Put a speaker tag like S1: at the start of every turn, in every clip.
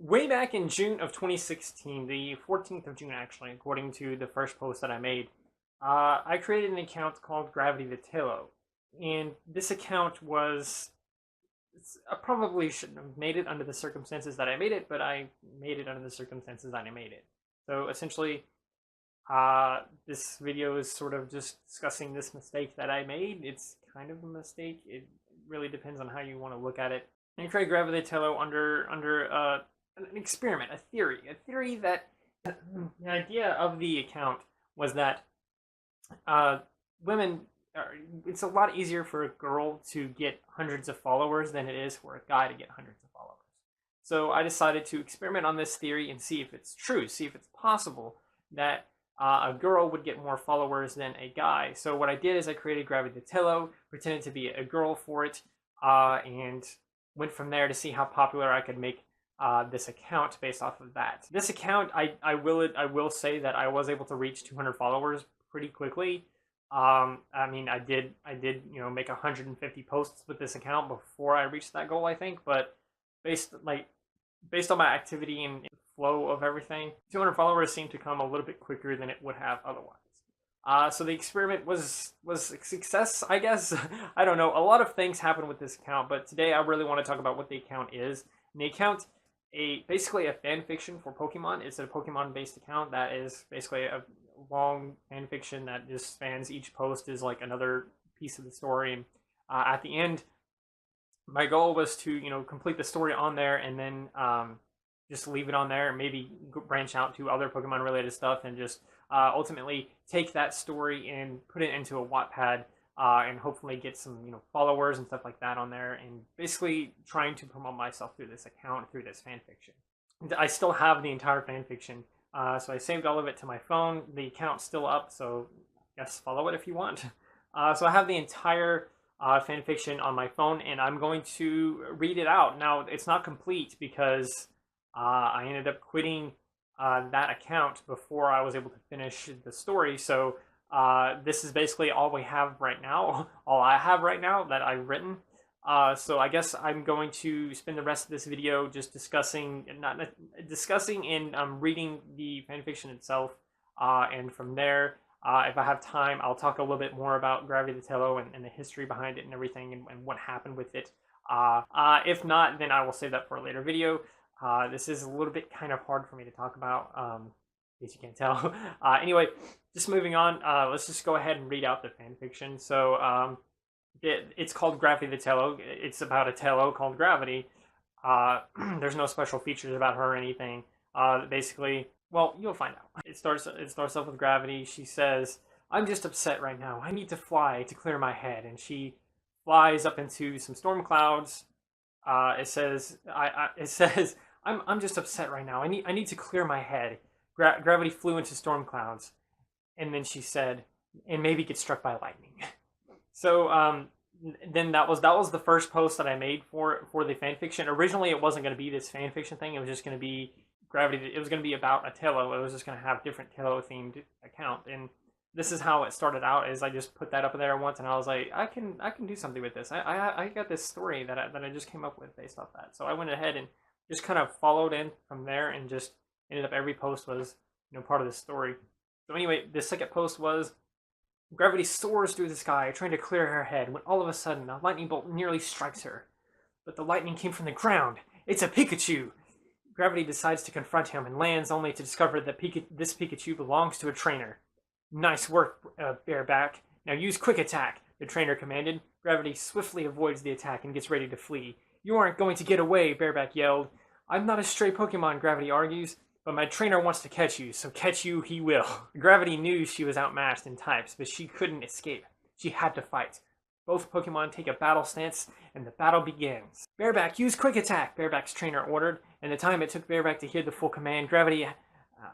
S1: Way back in June of 2016, the 14th of June actually, according to the first post that I made, I created an account called Gravity the Taillow. And this account was, I probably shouldn't have made it under the circumstances that I made it, but I made it under the circumstances that I made it. So essentially, this video is sort of just discussing this mistake that I made. It's kind of a mistake. It really depends on how you want to look at it. And you create Gravity the Taillow under an experiment, a theory that the idea of the account was that women it's a lot easier for a girl to get hundreds of followers than it is for a guy to get hundreds of followers. So I decided to experiment on this theory and see if it's true, see if it's possible that a girl would get more followers than a guy. So what I did is I created Gravity the Taillow, pretended to be a girl for it, and went from there to see how popular I could make this account based off of that. This account, I will say that I was able to reach 200 followers pretty quickly. I mean, I did make 150 posts with this account before I reached that goal, I think. But based on my activity and flow of everything, 200 followers seemed to come a little bit quicker than it would have otherwise. So the experiment was a success, I guess. I don't know. A lot of things happened with this account, but today I really want to talk about what the account is. And the account, basically a fan fiction for Pokemon. It's a Pokemon-based account that is basically a long fan fiction that just spans, each post is like another piece of the story. And at the end, my goal was to complete the story on there and then just leave it on there and maybe branch out to other Pokemon related stuff and just ultimately take that story and put it into a Wattpad and hopefully get some followers and stuff like that on there, and basically trying to promote myself through this account, through this fan fiction. I still have the entire fan fiction, so I saved all of it to my phone. The account's still up, so I guess follow it if you want. So I have the entire fan fiction on my phone, and I'm going to read it out. Now, it's not complete because I ended up quitting that account before I was able to finish the story, so this is basically all we have right now, all I have right now that I've written. So I guess I'm going to spend the rest of this video just discussing and reading the fanfiction itself, and from there, if I have time, I'll talk a little bit more about Gravity the Taillow and the history behind it and everything, and what happened with it. If not, then I will save that for a later video. This is a little bit kind of hard for me to talk about, as you can tell. Anyway, just moving on, let's just go ahead and read out the fanfiction. So, it's called Gravity the Taillow. It's about a Taillow called Gravity. There's no special features about her or anything. Basically, well, you'll find out. It starts off with Gravity. She says, "I'm just upset right now. I need to fly to clear my head." And she flies up into some storm clouds. It says, I'm just upset right now. I need to clear my head. Gravity flew into storm clouds, and then she said, "and maybe get struck by lightning." So then that was the first post that I made for the fanfiction. Originally, it wasn't going to be this fanfiction thing. It was just going to be Gravity. It was going to be about a Taillow. It was just going to have different Taillow themed account, and this is how it started out. Is I just put that up there once, and I was like, I can do something with this. I got this story that I just came up with based off that. So I went ahead and just kind of followed in from there, and just ended up every post was part of the story. So anyway, the second post was, "Gravity soars through the sky, trying to clear her head, when all of a sudden a lightning bolt nearly strikes her. But the lightning came from the ground. It's a Pikachu!" Gravity decides to confront him and lands only to discover that this Pikachu belongs to a trainer. "Nice work, Bareback. Now use Quick Attack," the trainer commanded. Gravity swiftly avoids the attack and gets ready to flee. "You aren't going to get away," Bareback yelled. "I'm not a stray Pokemon," Gravity argues. "But my trainer wants to catch you, so catch you he will." Gravity knew she was outmatched in types, but she couldn't escape. She had to fight. Both Pokemon take a battle stance, and the battle begins. "Bareback, use Quick Attack," Bareback's trainer ordered. And the time it took Bareback to hear the full command, Gravity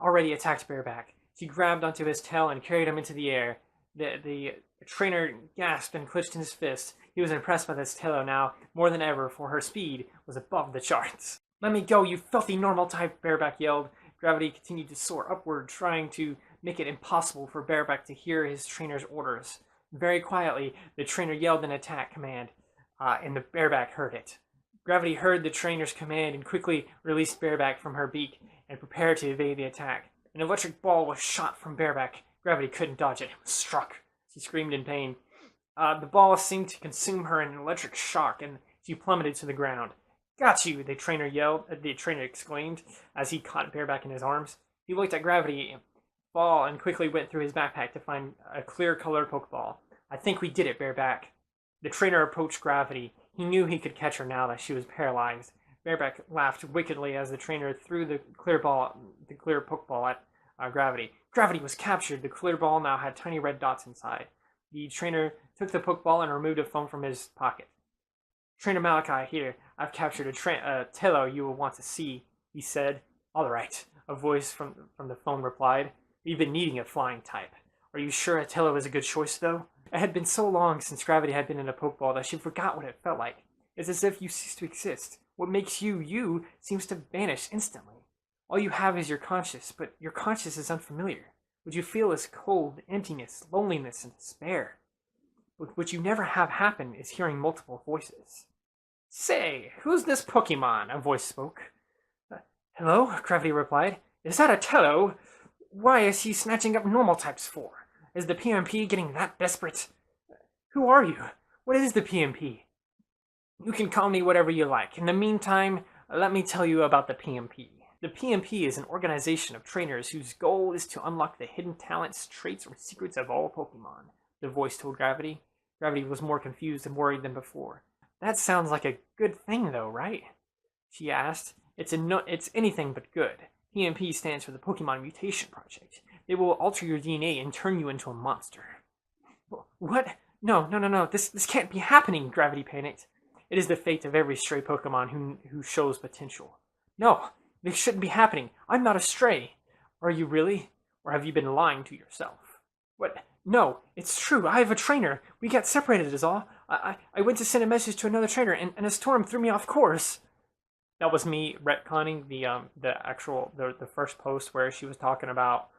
S1: already attacked Bareback. She grabbed onto his tail and carried him into the air. The trainer gasped and clenched his fist. He was impressed by this Taillow now, more than ever, for her speed was above the charts. "Let me go, you filthy normal type," Bareback yelled. Gravity continued to soar upward, trying to make it impossible for Bareback to hear his trainer's orders. Very quietly, the trainer yelled an attack command, and the Bareback heard it. Gravity heard the trainer's command and quickly released Bareback from her beak and prepared to evade the attack. An electric ball was shot from Bareback. Gravity couldn't dodge it. It was struck. She screamed in pain. The ball seemed to consume her in an electric shock, and she plummeted to the ground. "Got you!" the trainer yelled. The trainer exclaimed as he caught Bareback in his arms. He looked at Gravity fall and quickly went through his backpack to find a clear-colored Pokeball. "I think we did it, Bareback." The trainer approached Gravity. He knew he could catch her now that she was paralyzed. Bareback laughed wickedly as the trainer threw the clear Pokeball at Gravity. Gravity was captured. The clear ball now had tiny red dots inside. The trainer took the Pokeball and removed a phone from his pocket. "Trainer Malachi here. I've captured a Taillow you will want to see," he said. "All right," a voice from the phone replied. "We've been needing a flying type. Are you sure a Taillow is a good choice, though?" It had been so long since Gravity had been in a Pokeball that she forgot what it felt like. It's as if you cease to exist. What makes you seems to vanish instantly. All you have is your conscience, but your conscience is unfamiliar. What you feel is cold, emptiness, loneliness, and despair. But what you never have happen is hearing multiple voices. "Say, who's this Pokemon?" a voice spoke. "Hello," Gravity replied. "Is that a Taillow? Why is he snatching up normal types for? Is the PMP getting that desperate?" "Who are you? What is the PMP?" "You can call me whatever you like. In the meantime, let me tell you about the PMP. The PMP is an organization of trainers whose goal is to unlock the hidden talents, traits, or secrets of all Pokemon," the voice told Gravity. Gravity was more confused and worried than before. "That sounds like a good thing, though, right?" she asked. It's anything but good. PMP stands for the Pokemon Mutation Project. They will alter your DNA and turn you into a monster." "What? No. This can't be happening," Gravity panicked. "It is the fate of every stray Pokemon who shows potential." "No, this shouldn't be happening. I'm not a stray." "Are you really? Or have you been lying to yourself?" "What? No, it's true. I have a trainer. We got separated is all. I went to send a message to another trainer, and a storm threw me off course." That was me retconning the first post where she was talking about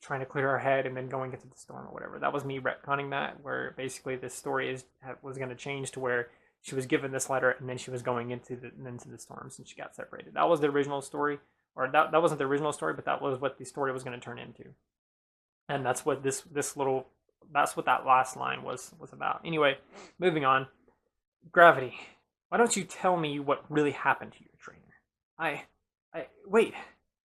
S1: trying to clear her head and then going into the storm or whatever. That was me retconning that, where basically this story was going to change to where she was given this letter and then she was going into the storm since she got separated. That was the original story, or that wasn't the original story, but that was what the story was going to turn into. And that's what that's what that last line was about. Anyway, moving on. Gravity, why don't you tell me what really happened to your trainer? Wait,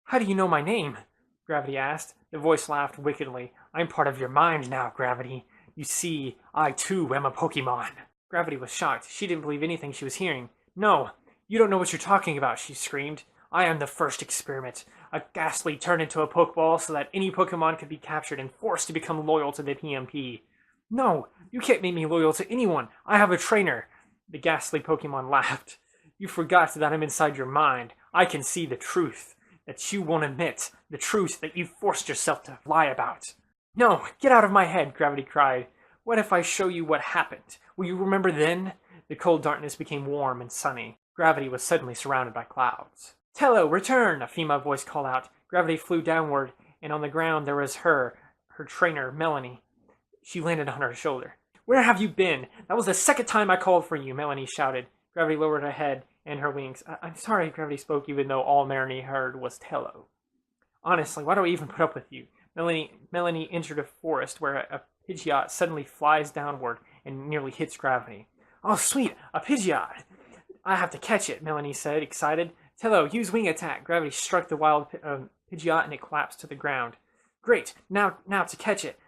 S1: how do you know my name?" Gravity asked. The voice laughed wickedly. "I'm part of your mind now, Gravity. You see, I too am a Pokemon." Gravity was shocked. She didn't believe anything she was hearing. "No, you don't know what you're talking about," she screamed. "I am the first experiment. A Ghastly turned into a Pokeball so that any Pokemon could be captured and forced to become loyal to the PMP. No, you can't make me loyal to anyone. I have a trainer." The Ghastly Pokemon laughed. "You forgot that I'm inside your mind. I can see the truth that you won't admit, the truth that you forced yourself to lie about." "No, get out of my head," Gravity cried. "What if I show you what happened? Will you remember then?" The cold darkness became warm and sunny. Gravity was suddenly surrounded by clouds. "Taillow, return!" a female voice called out. Gravity flew downward, and on the ground there was her trainer, Melanie. She landed on her shoulder. "Where have you been? That was the second time I called for you," Melanie shouted. Gravity lowered her head and her wings. I'm sorry," Gravity spoke, even though all Melanie heard was Taillow. "Honestly, why do I even put up with you?" Melanie entered a forest where a Pidgeot suddenly flies downward and nearly hits Gravity. "Oh, sweet, a Pidgeot! I have to catch it," Melanie said, excited. "Taillow, use wing attack." Gravity struck the wild Pidgeot and it collapsed to the ground. "Great, now to catch it."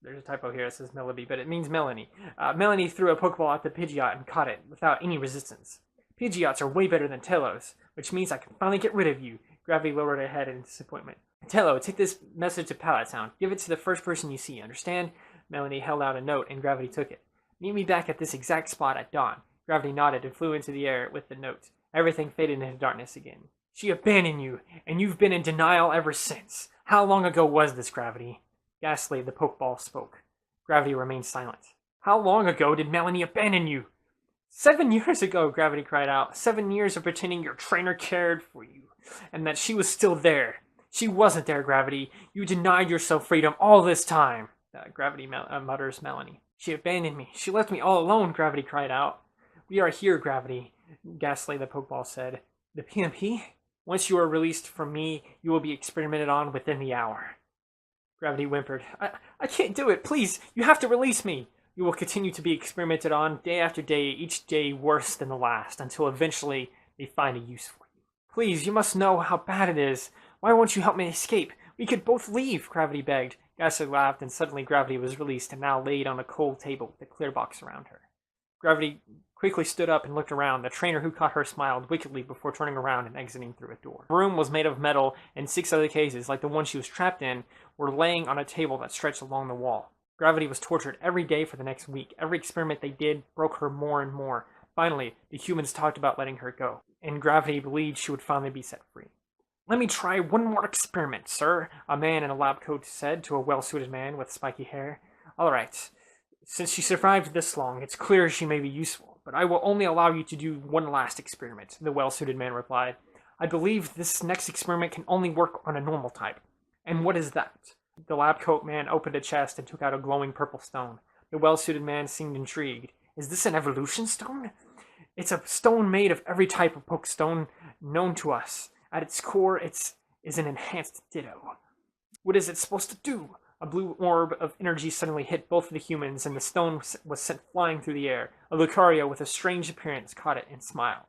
S1: There's a typo here, it says Melody, but it means Melanie. Melanie threw a Pokeball at the Pidgeot and caught it without any resistance. "Pidgeots are way better than Taillows, which means I can finally get rid of you." Gravity lowered her head in disappointment. "Taillow, take this message to Pallet Town. Give it to the first person you see, understand?" Melanie held out a note and Gravity took it. "Meet me back at this exact spot at dawn." Gravity nodded and flew into the air with the note. Everything faded into darkness again. "She abandoned you, and you've been in denial ever since. How long ago was this, Gravity?" Ghastly, the Pokeball spoke. Gravity remained silent. "How long ago did Melanie abandon you?" 7 years ago," Gravity cried out. 7 years of pretending your trainer cared for you, and that she was still there. She wasn't there, Gravity. You denied yourself freedom all this time." Gravity mutters Melanie. "She abandoned me. She left me all alone," Gravity cried out. We are here, Gravity, Ghastly the Pokeball said. The PMP? Once you are released from me, you will be experimented on within the hour. Gravity whimpered. I can't do it. Please, you have to release me. You will continue to be experimented on day after day, each day worse than the last, until eventually they find a use for you. Please, you must know how bad it is. Why won't you help me escape? We could both leave, Gravity begged. Ghastly laughed, and suddenly Gravity was released and now laid on a cold table with a clear box around her. Gravity quickly stood up and looked around. The trainer who caught her smiled wickedly before turning around and exiting through a door. The room was made of metal, and 6 other cases, like the one she was trapped in, were laying on a table that stretched along the wall. Gravity was tortured every day for the next week. Every experiment they did broke her more and more. Finally, the humans talked about letting her go, and Gravity believed she would finally be set free. Let me try one more experiment, sir, a man in a lab coat said to a well-suited man with spiky hair. All right. Since she survived this long, it's clear she may be useful, but I will only allow you to do one last experiment, the well-suited man replied. I believe this next experiment can only work on a normal type. And what is that? The lab coat man opened a chest and took out a glowing purple stone. The well-suited man seemed intrigued. Is this an evolution stone? It's a stone made of every type of Pokestone known to us. At its core, it is an enhanced Ditto. What is it supposed to do? A blue orb of energy suddenly hit both of the humans, and the stone was sent flying through the air. A Lucario with a strange appearance caught it and smiled.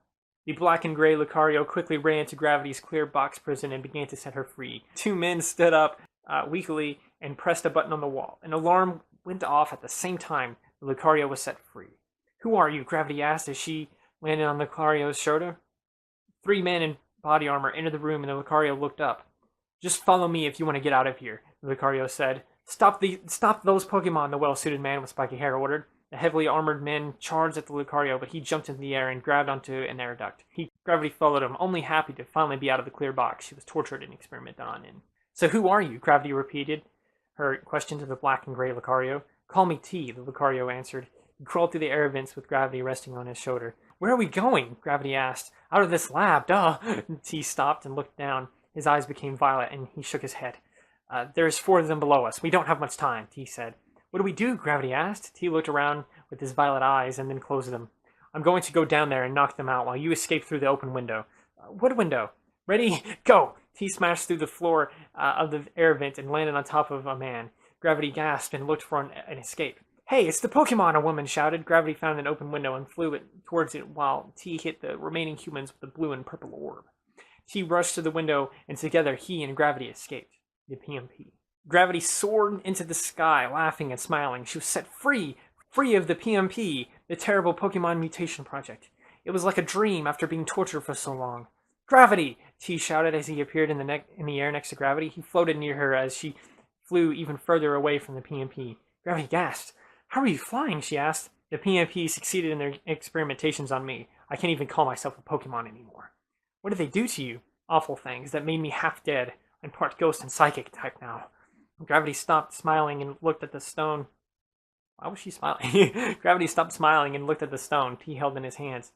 S1: The black and gray Lucario quickly ran to Gravity's clear box prison and began to set her free. 2 men stood up weakly and pressed a button on the wall. An alarm went off at the same time. The Lucario was set free. Who are you? Gravity asked as she landed on Lucario's shoulder. 3 men in body armor entered the room, and the Lucario looked up. Just follow me if you want to get out of here, the Lucario said. Stop those Pokemon, the well-suited man with spiky hair ordered. The heavily armored men charged at the Lucario, but he jumped into the air and grabbed onto an air duct. Gravity followed him, only happy to finally be out of the clear box she was tortured and experimented on in. So who are you? Gravity repeated her question to the black and gray Lucario. Call me T, the Lucario answered. He crawled through the air vents with Gravity resting on his shoulder. Where are we going? Gravity asked. Out of this lab, duh. T stopped and looked down. His eyes became violet, and he shook his head. There's 4 of them below us. We don't have much time, T said. What do we do? Gravity asked. T looked around with his violet eyes and then closed them. I'm going to go down there and knock them out while you escape through the open window. What window? Ready? Go! T smashed through the floor of the air vent and landed on top of a man. Gravity gasped and looked for an escape. Hey, it's the Pokemon, a woman shouted. Gravity found an open window and flew towards it while T hit the remaining humans with the blue and purple orb. T rushed to the window, and together he and Gravity escaped. The PMP. Gravity soared into the sky, laughing and smiling. She was set free of the PMP, the terrible Pokemon mutation project. It was like a dream after being tortured for so long. Gravity! T shouted as he appeared in the air next to Gravity. He floated near her as she flew even further away from the PMP. Gravity gasped. How are you flying? She asked. The PMP succeeded in their experimentations on me. I can't even call myself a Pokemon anymore. What did they do to you? Awful things that made me half dead. I'm part ghost and psychic type now. Gravity stopped smiling and looked at the stone. Why was she smiling? Gravity stopped smiling and looked at the stone T held in his hands.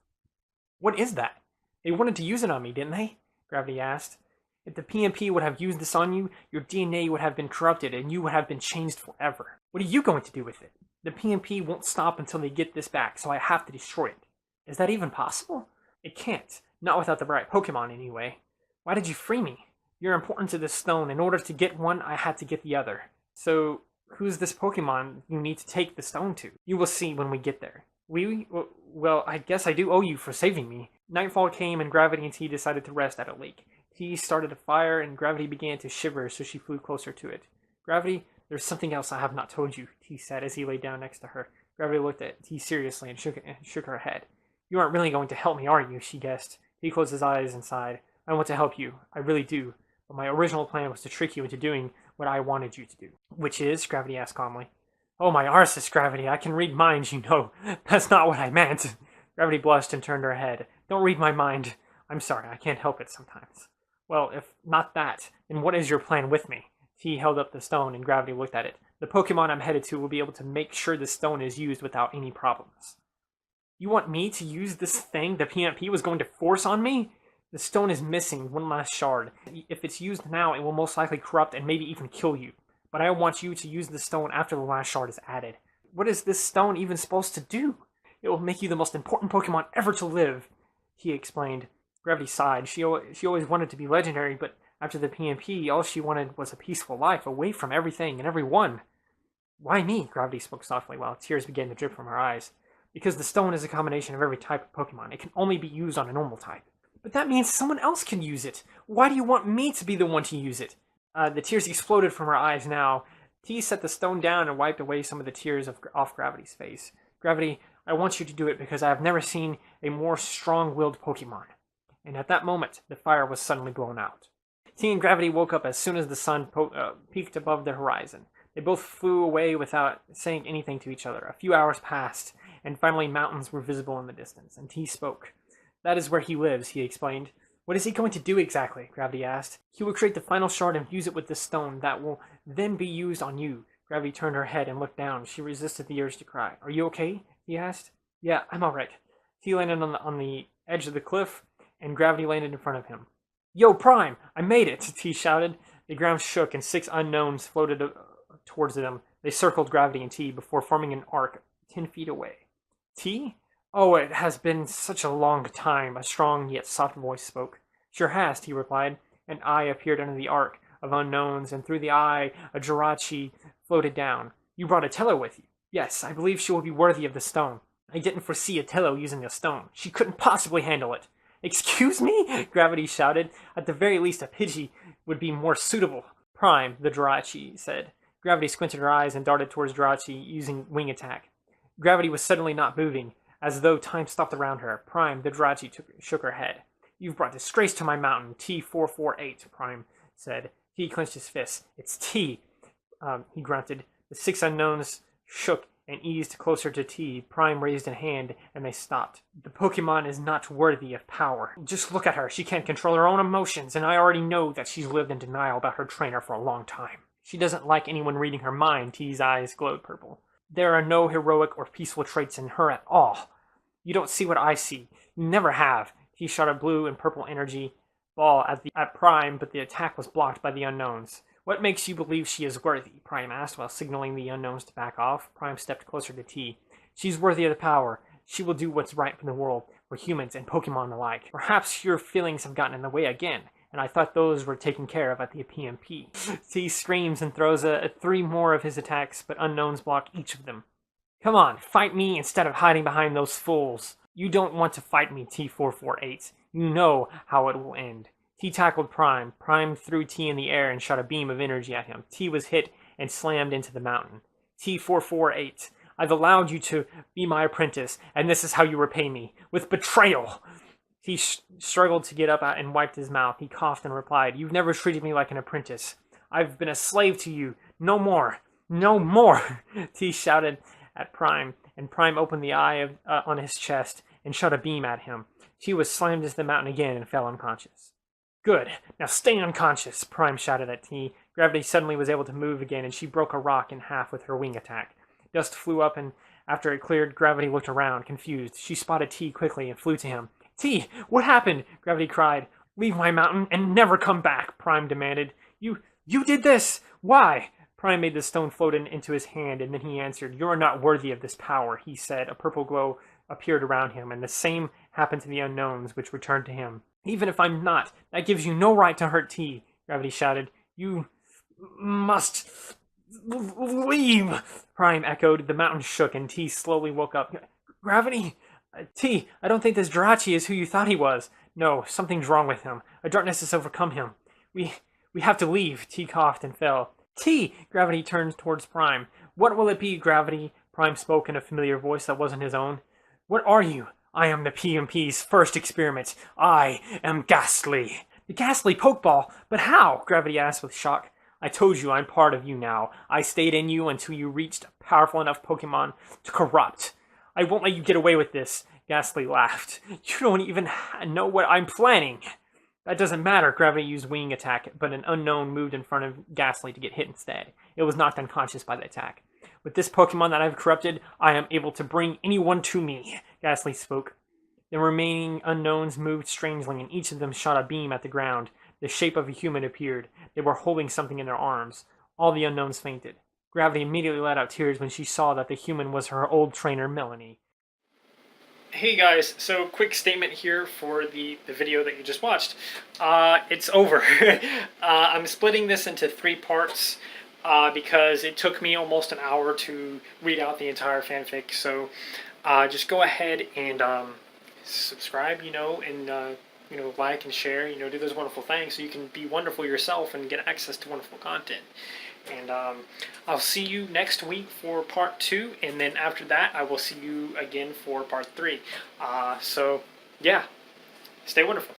S1: What is that? They wanted to use it on me, didn't they? Gravity asked. If the PMP would have used this on you, your DNA would have been corrupted and you would have been changed forever. What are you going to do with it? The PMP won't stop until they get this back, so I have to destroy it. Is that even possible? It can't. Not without the right Pokemon, anyway. Why did you free me? You're important to this stone. In order to get one, I had to get the other. So, who's this Pokemon you need to take the stone to? You will see when we get there. Well, I guess I do owe you for saving me. Nightfall came and Gravity and T decided to rest at a lake. T started a fire and Gravity began to shiver, so she flew closer to it. Gravity, there's something else I have not told you, T said as he lay down next to her. Gravity looked at T seriously and shook her head. You aren't really going to help me, are you? She guessed. He closed his eyes and sighed. I want to help you. I really do. But my original plan was to trick you into doing what I wanted you to do. Which is? Gravity asked calmly. Oh, my arses, Gravity. I can read minds, you know. That's not what I meant. Gravity blushed and turned her head. Don't read my mind. I'm sorry, I can't help it sometimes. Well, if not that, then what is your plan with me? T held up the stone and Gravity looked at it. The Pokemon I'm headed to will be able to make sure the stone is used without any problems. You want me to use this thing the PMP was going to force on me? The stone is missing one last shard. If it's used now, it will most likely corrupt and maybe even kill you. But I want you to use the stone after the last shard is added. What is this stone even supposed to do? It will make you the most important Pokemon ever to live, he explained. Gravity sighed. She always wanted to be legendary, but after the PMP, all she wanted was a peaceful life, away from everything and everyone. Why me? Gravity spoke softly while tears began to drip from her eyes. Because the stone is a combination of every type of Pokemon. It can only be used on a normal type. But that means someone else can use it. Why do you want me to be the one to use it? The tears exploded from her eyes now. T set the stone down and wiped away some of the tears off Gravity's face. Gravity, I want you to do it because I have never seen a more strong-willed Pokemon. And at that moment, the fire was suddenly blown out. T and Gravity woke up as soon as the sun peaked above the horizon. They both flew away without saying anything to each other. A few hours passed, and finally mountains were visible in the distance, and T spoke. That is where he lives, he explained. What is he going to do exactly? Gravity asked. He will create the final shard and use it with the stone that will then be used on you. Gravity turned her head and looked down. She resisted the urge to cry. Are you okay? He asked. Yeah, I'm alright. T landed on the edge of the cliff, and Gravity landed in front of him. Yo, Prime! I made it! T shouted. The ground shook, and 6 unknowns floated towards them. They circled Gravity and T before forming an arc 10 feet away. T? Oh, it has been such a long time, a strong yet soft voice spoke. Sure has, T replied. An eye appeared under the arc of unknowns, and through the eye, a Jirachi floated down. You brought a Taillow with you. Yes, I believe she will be worthy of the stone. I didn't foresee a Taillow using a stone. She couldn't possibly handle it. Excuse me? Gravity shouted. At the very least, a Pidgey would be more suitable. Prime, the Jirachi said. Gravity squinted her eyes and darted towards Jirachi using wing attack. Gravity was suddenly not moving, as though time stopped around her. Prime, the Jirachi, shook her head. You've brought disgrace to my mountain, T448, Prime said. T clenched his fists. It's T, he grunted. The 6 unknowns shook and eased closer to T. Prime raised a hand, and they stopped. The Pokemon is not worthy of power. Just look at her. She can't control her own emotions, and I already know that she's lived in denial about her trainer for a long time. She doesn't like anyone reading her mind. T's eyes glowed purple. There are no heroic or peaceful traits in her at all. You don't see what I see. You never have. He shot a blue and purple energy ball at Prime, but the attack was blocked by the unknowns. What makes you believe she is worthy? Prime asked while signaling the unknowns to back off. Prime stepped closer to T. She's worthy of the power. She will do what's right for the world, for humans and Pokemon alike. Perhaps your feelings have gotten in the way again, and I thought those were taken care of at the PMP. T screams and throws 3 more of his attacks, but unknowns block each of them. Come on, fight me instead of hiding behind those fools. You don't want to fight me, T448. You know how it will end. T tackled Prime. Prime threw T in the air and shot a beam of energy at him. T was hit and slammed into the mountain. T448, I've allowed you to be my apprentice, and this is how you repay me. With betrayal! He struggled to get up and wiped his mouth. He coughed and replied, You've never treated me like an apprentice. I've been a slave to you. No more. No more. T shouted at Prime, and Prime opened the eye on his chest and shot a beam at him. T was slammed into the mountain again and fell unconscious. Good. Now stay unconscious, Prime shouted at T. Gravity suddenly was able to move again, and she broke a rock in half with her wing attack. Dust flew up, and after it cleared, Gravity looked around, confused. She spotted T quickly and flew to him. T, what happened? Gravity cried. Leave my mountain and never come back, Prime demanded. You did this! Why? Prime made the stone float into his hand, and then he answered, You are not worthy of this power, he said. A purple glow appeared around him, and the same happened to the unknowns, which returned to him. Even if I'm not, that gives you no right to hurt T, Gravity shouted. You must leave, Prime echoed. The mountain shook, and T slowly woke up. Gravity? T, I don't think this Jirachi is who you thought he was. No, something's wrong with him. A darkness has overcome him. We have to leave. T coughed and fell. T! Gravity turned towards Prime. What will it be, Gravity? Prime spoke in a familiar voice that wasn't his own. What are you? I am the PMP's first experiment. I am Ghastly. The Ghastly Pokeball? But how? Gravity asked with shock. I told you I'm part of you now. I stayed in you until you reached a powerful enough Pokemon to corrupt. I won't let you get away with this. Ghastly laughed. You don't even know what I'm planning. That doesn't matter. Gravity used wing attack, but an unknown moved in front of Ghastly to get hit instead. It was knocked unconscious by the attack. With this Pokemon that I've corrupted, I am able to bring anyone to me, Ghastly spoke. The remaining unknowns moved strangely, and each of them shot a beam at the ground. The shape of a human appeared. They were holding something in their arms. All the unknowns fainted. Gravity immediately let out tears when she saw that the human was her old trainer, Melanie. Hey guys, so quick statement here for the video that you just watched. It's over. I'm splitting this into 3 parts because it took me almost an hour to read out the entire fanfic. So just go ahead and subscribe, and like and share, do those wonderful things so you can be wonderful yourself and get access to wonderful content. And I'll see you next week for part 2, and then after that, I will see you again for part 3. So, yeah, stay wonderful.